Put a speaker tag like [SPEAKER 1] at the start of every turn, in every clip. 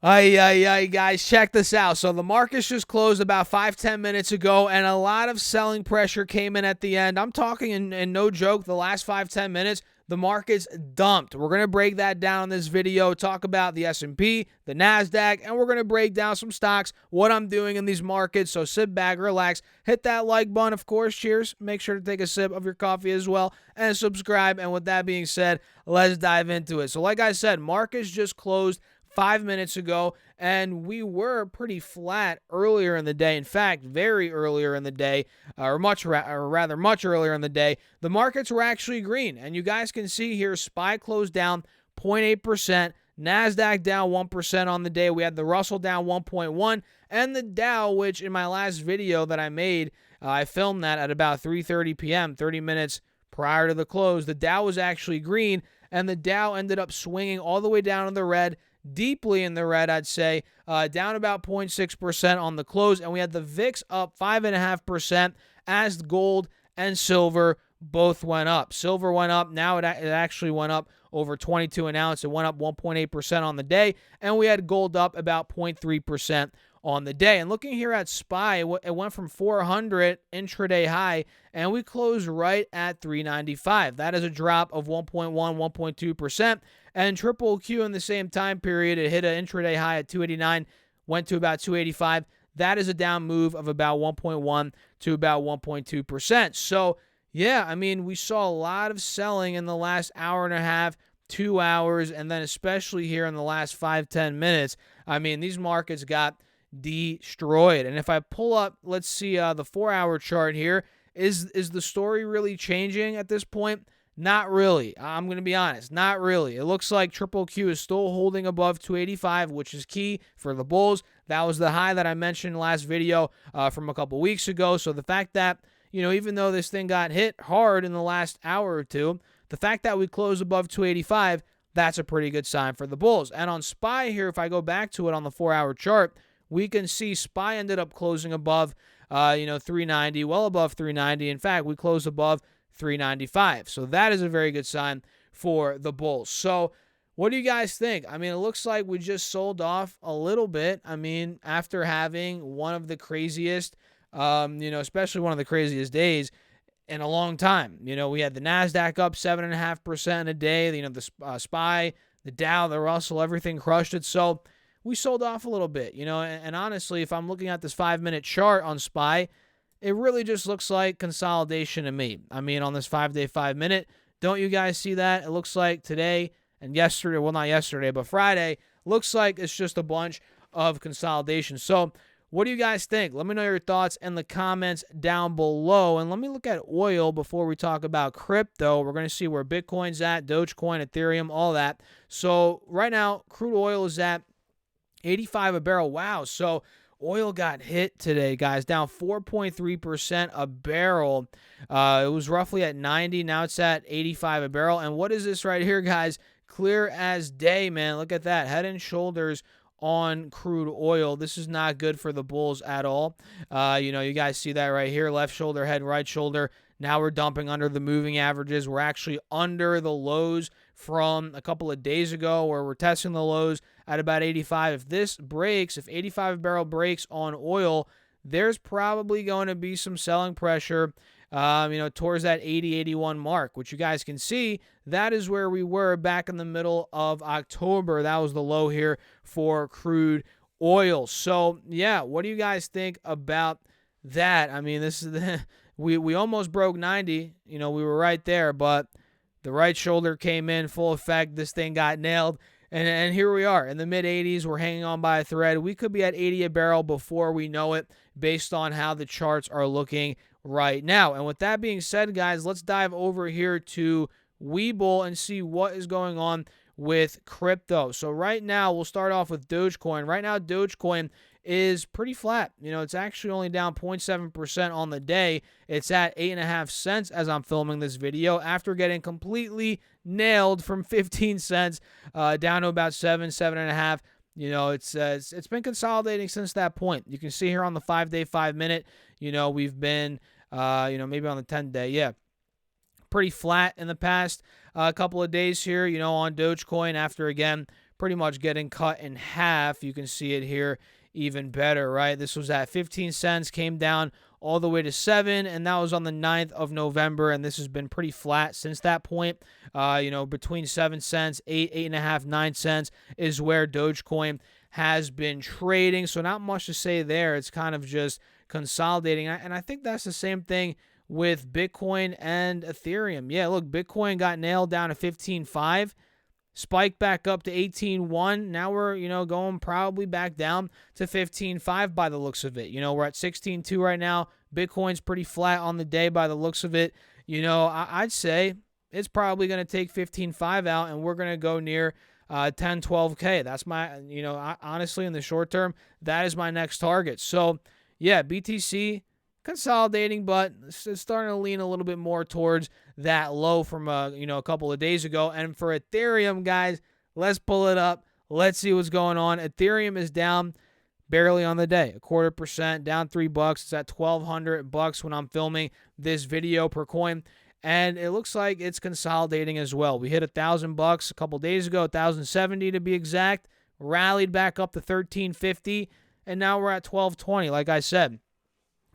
[SPEAKER 1] Ay, guys, check this out. So the markets just closed about 5-10 minutes ago, and a lot of selling pressure came in at the end. I'm talking, and no joke, the last 5-10 minutes, the market's dumped. We're going to break that down in this video, talk about the S&P, the NASDAQ, and we're going to break down some stocks, what I'm doing in these markets. So sit back, relax, hit that like button, of course. Cheers. Make sure to take a sip of your coffee as well, and subscribe. And with that being said, let's dive into it. So like I said, markets just closed 5 minutes ago, and we were pretty flat earlier in the day. In fact, very earlier in the day, or rather much earlier in the day, the markets were actually green. And you guys can see here, SPY closed down 0.8%, NASDAQ down 1% on the day. We had the Russell down 1.1%, and the Dow, which in my last video that I made, I filmed that at about 3:30 p.m., 30 minutes prior to the close. The Dow was actually green, and the Dow ended up swinging all the way down in the red, deeply in the red, I'd say, down about 0.6% on the close. And we had the VIX up 5.5% as gold and silver both went up. Silver went up. Now it actually went up over 22 an ounce. It went up 1.8% on the day. And we had gold up about 0.3% on the day. And looking here at SPY, it went from 400 intraday high, and we closed right at 395. That is a drop of 1.1, 1.2%. And Triple Q in the same time period, it hit an intraday high at 289, went to about 285. That is a down move of about 1.1 to about 1.2%. So, yeah, I mean, we saw a lot of selling in the last hour and a half, 2 hours, and then especially here in the last 5-10 minutes. I mean, these markets got destroyed. And if I pull up, let's see the 4-hour chart here, is the story really changing at this point? Not really. I'm going to be honest. Not really. It looks like Triple Q is still holding above 285, which is key for the bulls. That was the high that I mentioned last video from a couple weeks ago. So the fact that, even though this thing got hit hard in the last hour or two, the fact that we close above 285, that's a pretty good sign for the bulls. And on SPY here, if I go back to it on the 4-hour chart, we can see SPY ended up closing above, 390, well above 390. In fact, we closed above 395. So that is a very good sign for the bulls. So what do you guys think? I mean, it looks like we just sold off a little bit. I mean, after having one of the craziest, especially one of the craziest days in a long time. We had the NASDAQ up 7.5% in a day. The SPY, the Dow, the Russell, everything crushed it. So we sold off a little bit, and honestly, if I'm looking at this 5-minute chart on SPY, it really just looks like consolidation to me. I mean, on this 5-day, 5-minute, don't you guys see that? It looks like today and yesterday, well, not yesterday, but Friday, looks like it's just a bunch of consolidation. So what do you guys think? Let me know your thoughts in the comments down below. And let me look at oil before we talk about crypto. We're going to see where Bitcoin's at, Dogecoin, Ethereum, all that. So right now, crude oil is at 85 a barrel. Wow. So oil got hit today, guys, down 4.3% a barrel. It was roughly at 90. Now it's at 85 a barrel. And what is this right here, guys? Clear as day, man. Look at that. Head and shoulders on crude oil. This is not good for the bulls at all. You guys see that right here. Left shoulder, head, right shoulder. Now we're dumping under the moving averages. We're actually under the lows from a couple of days ago where we're testing the lows at about 85. If this breaks, if 85 barrel breaks on oil, there's probably going to be some selling pressure, towards that 80, 81 mark, which you guys can see. That is where we were back in the middle of October. That was the low here for crude oil. So, yeah, what do you guys think about that? I mean, this is we almost broke 90. We were right there, but the right shoulder came in full effect. This thing got nailed. And here we are in the mid-80s. We're hanging on by a thread. We could be at 80 a barrel before we know it based on how the charts are looking right now. And with that being said, guys, let's dive over here to Webull and see what is going on with crypto. So right now, we'll start off with Dogecoin. Right now, Dogecoin is pretty flat. It's actually only down 0.7% on the day. It's at 8.5 cents as I'm filming this video after getting completely nailed from 15 cents down to about 7.5. It's been consolidating since that point. You can see here on the 5-day, 5-minute, we've been, maybe on the 10-day, pretty flat in the past couple of days here, on Dogecoin after, again, pretty much getting cut in half. You can see it here even better, right? This was at 15 cents, came down all the way to 7, and that was on the 9th of November, and this has been pretty flat since that point. Between 7 cents, 8, 8.5, 9 cents is where Dogecoin has been trading, so not much to say there. It's kind of just consolidating, and I think that's the same thing with Bitcoin and Ethereum. Yeah, look, Bitcoin got nailed down to 15.5, spiked back up to 18.1. Now we're, going probably back down to 15.5 by the looks of it. We're at 16.2 right now. Bitcoin's pretty flat on the day by the looks of it. I'd say it's probably going to take 15.5 out, and we're going to go near 10, 12K. That's my, honestly, in the short term, that is my next target. So, yeah, BTC consolidating, but it's starting to lean a little bit more towards that low from a couple of days ago. And for Ethereum, guys, let's pull it up. Let's see what's going on. Ethereum is down barely on the day, 0.25%, down $3. It's at $1,200 when I'm filming this video per coin, and it looks like it's consolidating as well. We hit $1,000 a couple days ago, 1,070 to be exact. Rallied back up to 1,350, and now we're at 1,220. Like I said.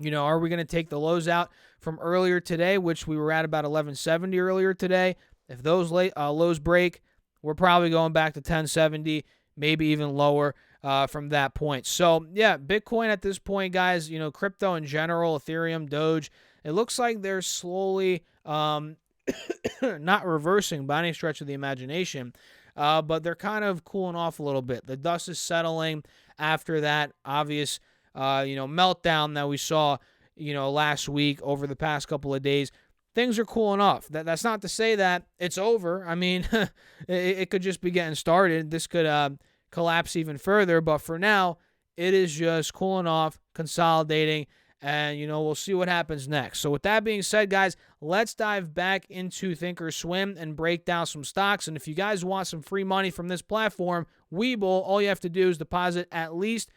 [SPEAKER 1] Are we going to take the lows out from earlier today, which we were at about 1170 earlier today? If those lows break, we're probably going back to 1070, maybe even lower from that point. So, yeah, Bitcoin at this point, guys, crypto in general, Ethereum, Doge, it looks like they're slowly not reversing by any stretch of the imagination, but they're kind of cooling off a little bit. The dust is settling after that obvious meltdown that we saw, last week over the past couple of days. Things are cooling off. That's not to say that it's over. I mean, it could just be getting started. This could collapse even further, but for now, it is just cooling off, consolidating, and, we'll see what happens next. So with that being said, guys, let's dive back into ThinkOrSwim and break down some stocks. And if you guys want some free money from this platform, Webull, all you have to do is deposit at least,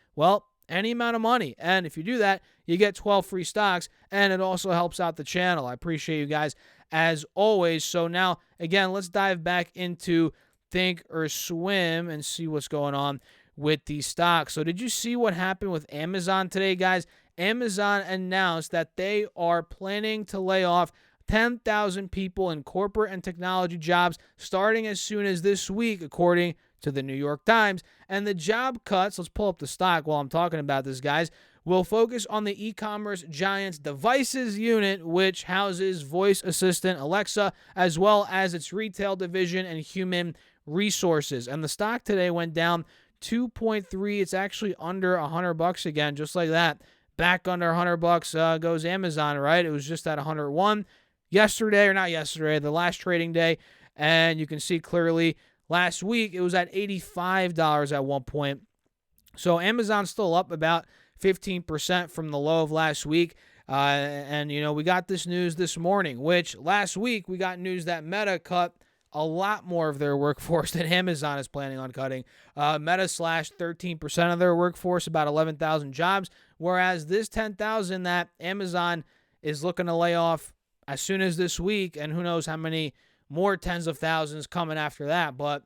[SPEAKER 1] any amount of money. And if you do that, you get 12 free stocks, and it also helps out the channel. I appreciate you guys as always. So now, again, let's dive back into ThinkOrSwim and see what's going on with these stocks. So did you see what happened with Amazon today, guys? Amazon announced that they are planning to lay off 10,000 people in corporate and technology jobs starting as soon as this week, according to the New York Times. And the job cuts, let's pull up the stock while I'm talking about this, guys, will focus on the e-commerce giant's devices unit, which houses voice assistant Alexa, as well as its retail division and human resources. And the stock today went down 2.3. It's actually under $100 again, just like that. Back under $100 goes Amazon, right? It was just at 101 the last trading day. And you can see clearly last week, it was at $85 at one point. So Amazon's still up about 15% from the low of last week. And we got this news this morning, which last week we got news that Meta cut a lot more of their workforce than Amazon is planning on cutting. Meta slashed 13% of their workforce, about 11,000 jobs, whereas this 10,000 that Amazon is looking to lay off as soon as this week, and who knows how many more tens of thousands coming after that. But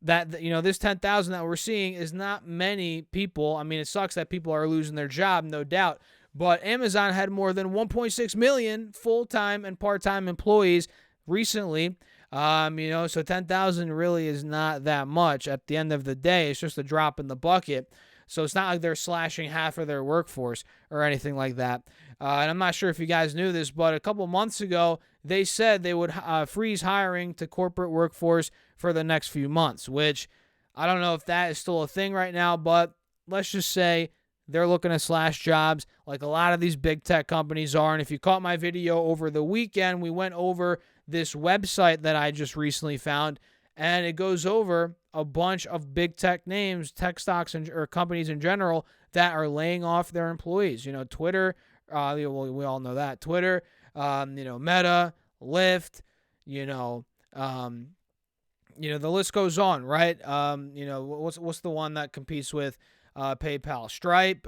[SPEAKER 1] that, this 10,000 that we're seeing is not many people. I mean, it sucks that people are losing their job, no doubt. But Amazon had more than 1.6 million full-time and part-time employees recently. So 10,000 really is not that much at the end of the day. It's just a drop in the bucket. So it's not like they're slashing half of their workforce or anything like that. And I'm not sure if you guys knew this, but a couple months ago, they said they would freeze hiring to corporate workforce for the next few months, which I don't know if that is still a thing right now, but let's just say they're looking to slash jobs like a lot of these big tech companies are. And if you caught my video over the weekend, we went over this website that I just recently found, and it goes over a bunch of big tech names, tech stocks, or companies in general that are laying off their employees. Twitter, we all know that. Twitter, Meta, Lyft, the list goes on, right? What's the one that competes with PayPal? Stripe,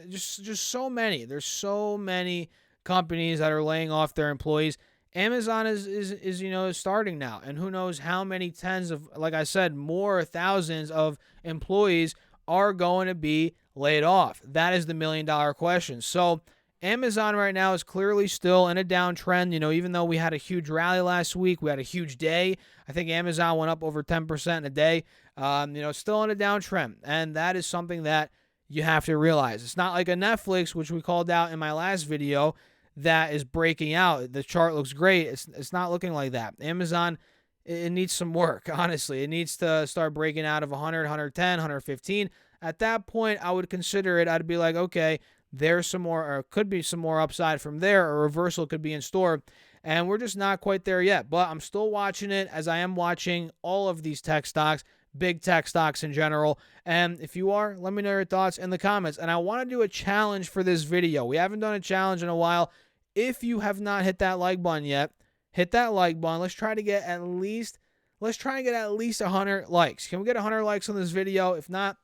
[SPEAKER 1] just so many. There's so many companies that are laying off their employees. Amazon is starting now, and who knows how many tens of, like I said, more thousands of employees are going to be laid off. That is the $1 million question. So Amazon right now is clearly still in a downtrend. Even though we had a huge rally last week, we had a huge day. I think Amazon went up over 10% in a day. Still in a downtrend, and that is something that you have to realize. It's not like a Netflix, which we called out in my last video, that is breaking out. The chart looks great. It's not looking like that. Amazon, it needs some work, honestly. It needs to start breaking out of 100, 110, 115. At that point, I would consider it. I'd be like, okay, there's some more, or could be some more upside from there. A reversal could be in store. And we're just not quite there yet. But I'm still watching it, as I am watching all of these tech stocks, big tech stocks in general. And if you are, let me know your thoughts in the comments. And I want to do a challenge for this video. We haven't done a challenge in a while. If you have not hit that like button yet, hit that like button. Let's try to get at least 100 likes. Can we get 100 likes on this video? If not,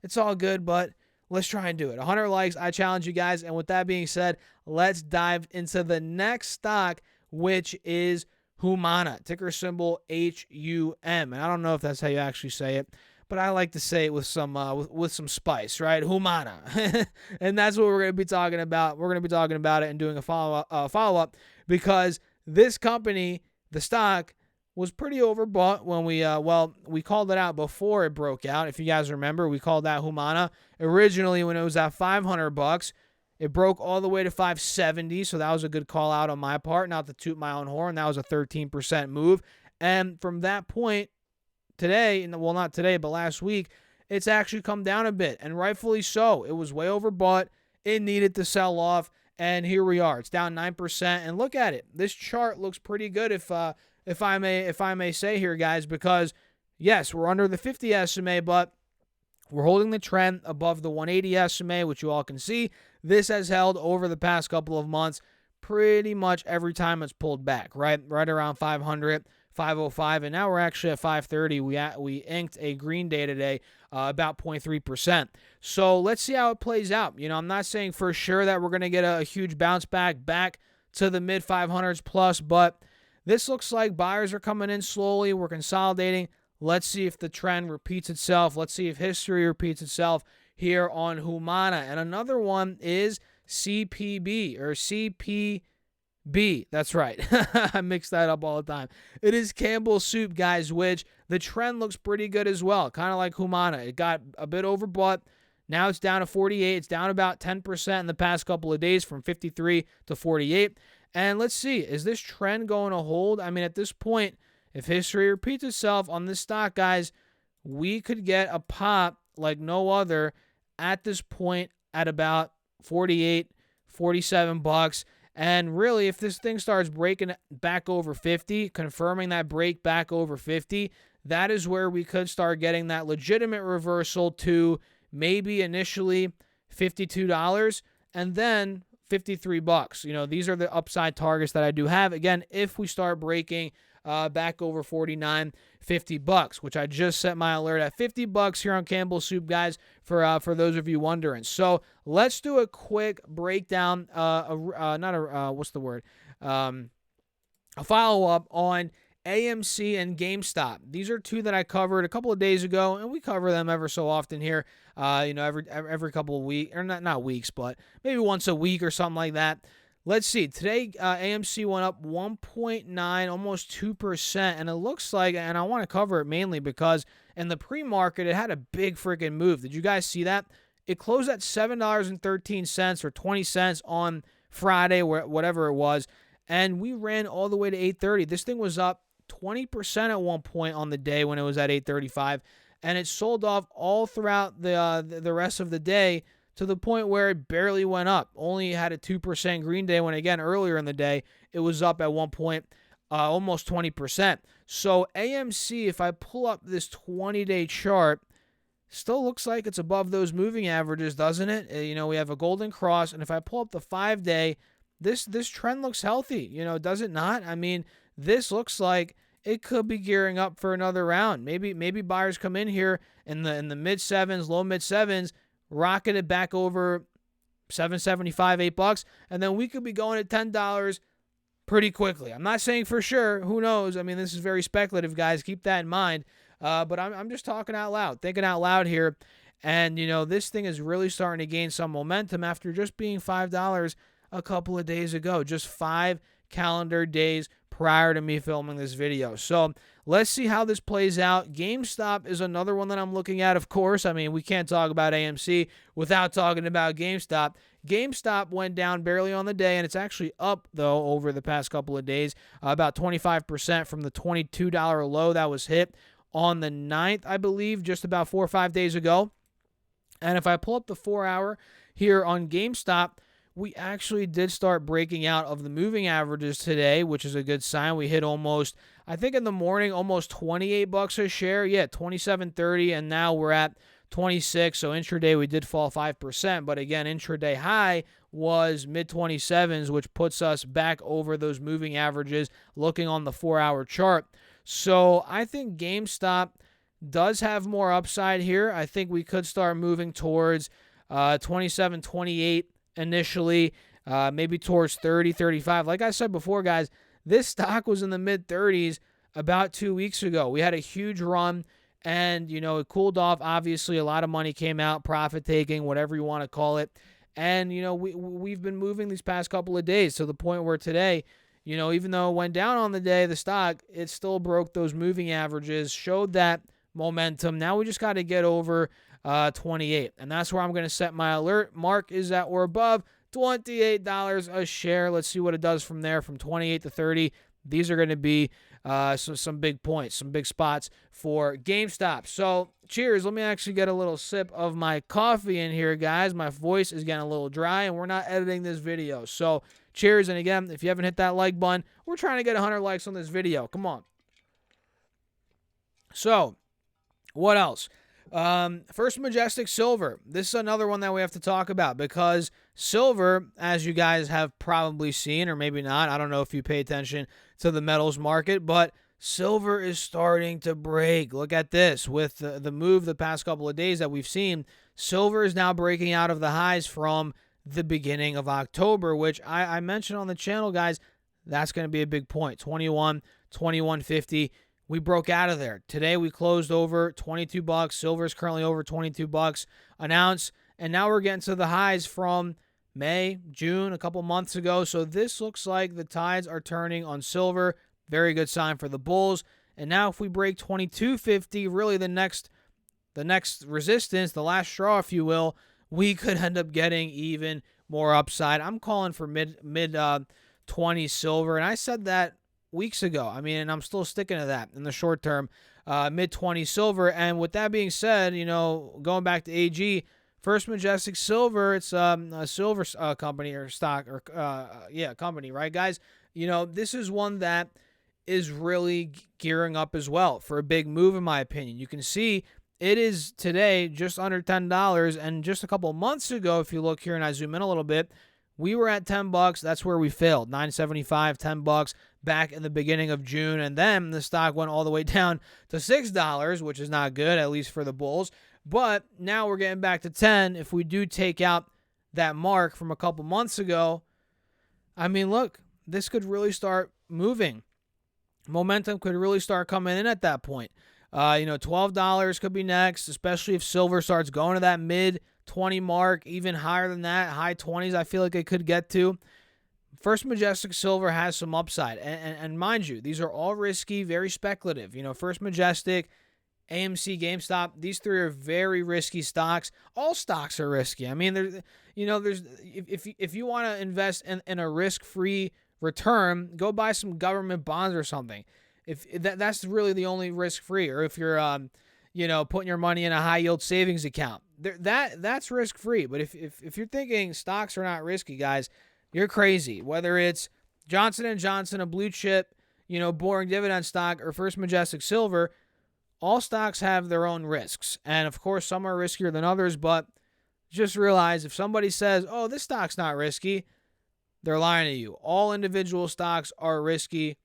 [SPEAKER 1] it's all good, but let's try and do it. 100 likes, I challenge you guys. And with that being said, let's dive into the next stock, which is Humana, ticker symbol HUM. And I don't know if that's how you actually say it, but I like to say it with some spice, right? Humana. And that's what we're going to be talking about. We're going to be talking about it and doing a follow-up because this company, the stock, was pretty overbought when we called it out before it broke out. If you guys remember, we called out Humana originally when it was at $500. It broke all the way to 570, so that was a good call out on my part. Not to toot my own horn, that was a 13% move. And from that point, today, well, not today, but last week, it's actually come down a bit, and rightfully so. It was way overbought. It needed to sell off, and here we are. It's down 9%, and look at it. This chart looks pretty good, if I may say here, guys, because yes, we're under the 50 SMA, but we're holding the trend above the 180 SMA, which you all can see. This has held over the past couple of months pretty much every time it's pulled back, right around 500, 505, and now we're actually at 530. We inked a green day today, about 0.3%. So let's see how it plays out. I'm not saying for sure that we're going to get a huge bounce back to the mid 500s plus, but this looks like buyers are coming in slowly. We're consolidating. Let's see if the trend repeats itself. Let's see if history repeats itself here on Humana. And another one is CPB or CPB. That's right. I mix that up all the time. It is Campbell Soup, guys, which the trend looks pretty good as well. Kind of like Humana. It got a bit overbought. Now it's down to 48. It's down about 10% in the past couple of days from 53 to 48. And let's see, is this trend going to hold? I mean, at this point, if history repeats itself on this stock, guys, we could get a pop like no other at this point at about 48, 47 bucks. And really, if this thing starts breaking back over 50, confirming that break back over 50, that is where we could start getting that legitimate reversal to maybe initially $52 and then 53 bucks. These are the upside targets that I do have. Again, if we start breaking back over 49, 50 bucks, which I just set my alert at 50 bucks here on Campbell Soup, guys, for those of you wondering. So let's do a quick breakdown, a follow-up on AMC and GameStop. These are two that I covered a couple of days ago, and we cover them ever so often here. Every couple of weeks, or not weeks, but maybe once a week or something like that. Let's see. Today, AMC went up 1.9, almost 2%, and it looks like, and I want to cover it mainly because in the pre-market, it had a big freaking move. Did you guys see that? It closed at $7.13 or 20 cents on Friday, whatever it was, and we ran all the way to 830. This thing was up 20% at one point on the day when it was at 835, and it sold off all throughout the rest of the day to the point where it barely went up. Only had a 2% green day when, again, earlier in the day, it was up at one point almost 20%. So AMC, if I pull up this 20-day chart, still looks like it's above those moving averages, doesn't it? We have a golden cross, and if I pull up the 5-day, this trend looks healthy. Does it not? I mean, this looks like it could be gearing up for another round. Maybe buyers come in here in the mid sevens, low mid sevens, rocking it back over $7.75, $8, and then we could be going at $10 pretty quickly. I'm not saying for sure. Who knows? I mean, this is very speculative, guys. Keep that in mind. But I'm just talking out loud, thinking out loud here. And, this thing is really starting to gain some momentum after just being $5 a couple of days ago. Just 5 calendar days prior to me filming this video. So let's see how this plays out. GameStop is another one that I'm looking at, of course. I mean, we can't talk about AMC without talking about GameStop. GameStop went down barely on the day, and it's actually up, though, over the past couple of days, about 25% from the $22 low that was hit on the 9th, I believe, just about 4 or 5 days ago. And if I pull up the 4-hour here on GameStop, we actually did start breaking out of the moving averages today, which is a good sign. We hit almost, I think in the morning, almost $28 a share. Yeah, $27.30, and now we're at 26. So intraday we did fall 5%, but again, intraday high was mid-27s, which puts us back over those moving averages looking on the 4-hour chart. So I think GameStop does have more upside here. I think we could start moving towards 27, 28 initially, maybe towards 30, 35. Like I said before, guys, this stock was in the mid-30s about 2 weeks ago. We had a huge run, and, it cooled off. Obviously, a lot of money came out, profit taking, whatever you want to call it. And, we've been moving these past couple of days to the point where today, even though it went down on the day, the stock, it still broke those moving averages, showed that momentum. Now we just got to get over 28, and that's where I'm going to set my alert. Mark is at or above $28 a share. Let's see what it does from there, from 28 to 30. These are going to be some big points, some big spots for GameStop. So cheers. Let me actually get a little sip of my coffee in here, guys. My voice is getting a little dry, and we're not editing this video. So cheers. And again, if you haven't hit that like button, we're trying to get 100 likes on this video. Come on. So what else? First Majestic Silver. This is another one that we have to talk about because silver, as you guys have probably seen, or maybe not, I don't know if you pay attention to the metals market, but silver is starting to break. Look at this. With the move the past couple of days that we've seen, silver is now breaking out of the highs from the beginning of October, which I mentioned on the channel, guys. That's going to be a big point. 21, 21.50. We broke out of there. Today we closed over $22. Silver is currently over $22 an ounce. And now we're getting to the highs from May, June, a couple months ago. So this looks like the tides are turning on silver. Very good sign for the bulls. And now if we break 22.50, really the next resistance, the last straw, if you will, we could end up getting even more upside. I'm calling for mid 20 silver. And I said that weeks ago. I mean, and I'm still sticking to that in the short term, mid-20 silver. And with that being said, going back to AG, First Majestic Silver, it's a silver company or stock or company, right, guys? This is one that is really gearing up as well for a big move, in my opinion. You can see it is today just under $10, and just a couple months ago, if you look here and I zoom in a little bit, we were at $10. That's where we failed. $9.75, $10 back in the beginning of June. And then the stock went all the way down to $6, which is not good, at least for the bulls. But now we're getting back to 10. If we do take out that mark from a couple months ago, I mean, look, this could really start moving. Momentum could really start coming in at that point. $12 could be next, especially if silver starts going to that mid-20 mark, even higher than that, high 20s I feel like it could get to. First Majestic Silver has some upside. And mind you, these are all risky, very speculative. First Majestic, AMC, GameStop, these three are very risky stocks. All stocks are risky. I mean, there's if you want to invest in a risk-free return, go buy some government bonds or something. If that's really the only risk-free, or if you're putting your money in a high-yield savings account, that's risk-free. But if you're thinking stocks are not risky, guys, you're crazy. Whether it's Johnson & Johnson, a blue chip, boring dividend stock, or First Majestic Silver, all stocks have their own risks. And, of course, some are riskier than others, but just realize if somebody says, oh, this stock's not risky, they're lying to you. All individual stocks are risky,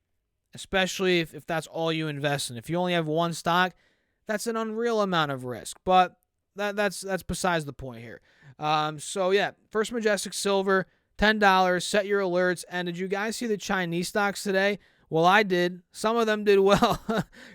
[SPEAKER 1] especially if that's all you invest in. If you only have one stock, that's an unreal amount of risk. But that's besides the point here. First Majestic Silver, $10, set your alerts. And did you guys see the Chinese stocks today? Well, I did. Some of them did well.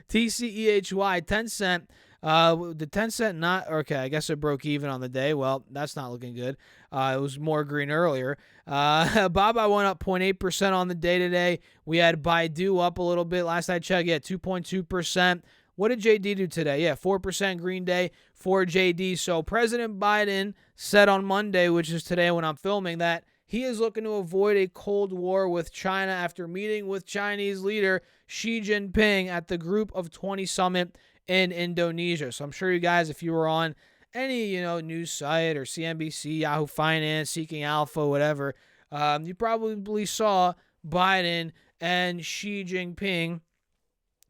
[SPEAKER 1] TCEHY, 10 cent. The 10 cent not okay. I guess it broke even on the day. Well, that's not looking good. It was more green earlier. Baba went up 0.8% on the day today. We had Baidu up a little bit. Last I checked, 2.2%. What did JD do today? 4% green day for JD. So President Biden said on Monday, which is today when I'm filming, that he is looking to avoid a Cold War with China after meeting with Chinese leader Xi Jinping at the Group of 20 summit in Indonesia. So I'm sure you guys, if you were on any news site or CNBC, Yahoo Finance, Seeking Alpha, whatever, you probably saw Biden and Xi Jinping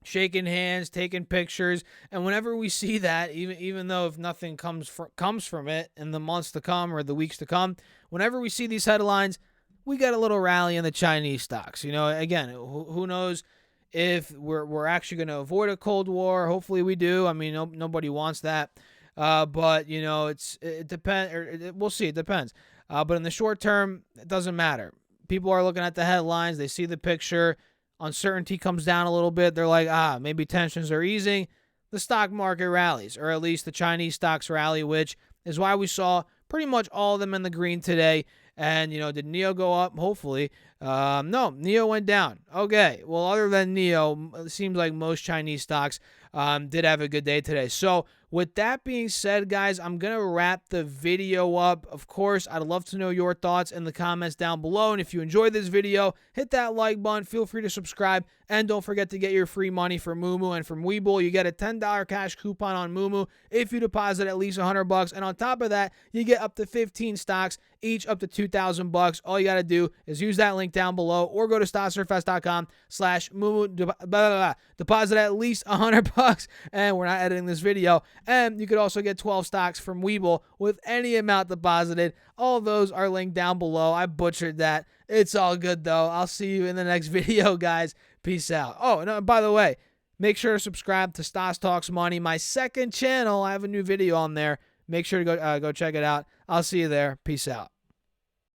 [SPEAKER 1] shaking hands, taking pictures. And whenever we see that, even though if nothing comes from it in the months to come or the weeks to come, whenever we see these headlines, we get a little rally in the Chinese stocks. Again, who knows if we're actually going to avoid a Cold War. Hopefully we do. I mean, nobody wants that. But it depends. We'll see. It depends. But in the short term, it doesn't matter. People are looking at the headlines. They see the picture. Uncertainty comes down a little bit. They're like, maybe tensions are easing. The stock market rallies, or at least the Chinese stocks rally, which is why we saw pretty much all of them in the green today. And, did NEO go up? Hopefully. No, NEO went down. Okay. Well, other than NEO, it seems like most Chinese stocks did have a good day today. So with that being said, guys, I'm going to wrap the video up. Of course, I'd love to know your thoughts in the comments down below. And if you enjoyed this video, hit that like button. Feel free to subscribe. And don't forget to get your free money from Moomoo and from Webull. You get a $10 cash coupon on Moomoo if you deposit at least $100. And on top of that, you get up to 15 stocks, each up to $2,000. All you got to do is use that link down below or go to StasSurfest.com/Moomoo. Deposit at least $100. And we're not editing this video. And you could also get 12 stocks from Webull with any amount deposited. All those are linked down below. I butchered that. It's all good, though. I'll see you in the next video, guys. Peace out. Oh, no, by the way, make sure to subscribe to Stas Talks Money, my second channel. I have a new video on there. Make sure to go check it out. I'll see you there. Peace out.